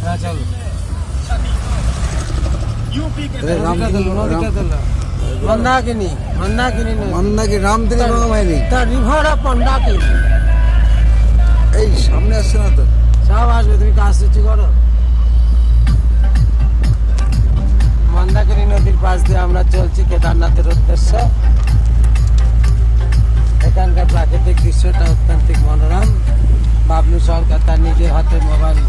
হ্যাঁ চলো। मंदाकिनी मंदाकिनी मंदाकिनी रामतिरी गंगामायनी তা রিভার অফ মন্দাকিনী। এই সামনে আসছে না তো? সব আসবে, তুমি কাজ সূচি করো। মন্দাকিনী নদীর পাশ দিয়ে আমরা চলছি কেদারনাথের উদ্দেশ্যে। এখানকার প্রাকৃতিক দৃশ্যটা অত্যন্ত মনোরম। বাবলু সরকার তার নিজের হাতে মোবাইল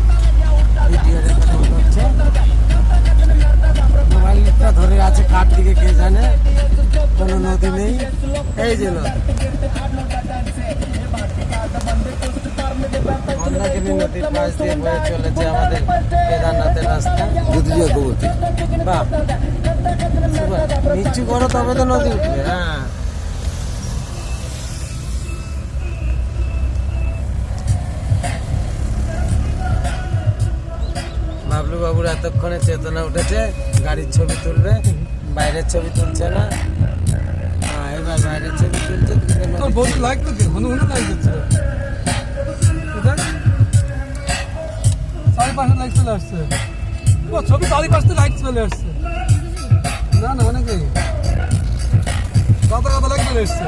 ভিডিও রেকর্ড করছে। মোবাইলটা ধরে আছে কার দিকে কে জানে, কোনো নদী নেই। এই যে নদী, মন্দাকিনী নদীর পাশ দিয়ে বয়ে চলেছে আমাদের কেদারনাথের রাস্তা। বাহ, নিচু করো তবে তো নদী উঠবে। হ্যাঁ, বাবলু বাবুর এতক্ষণে চেতনা উঠেছে, গাড়ির ছবি তুলবে, বাইরের ছবি তুলছে না। হ্যাঁ, এবার বাইরের ছবি তুলছে। চলে আসছে ছবি, চারিপাশে লাইট চলে আসছে। না না, অনেকেই কথা কথা লাইট চলে আসছে।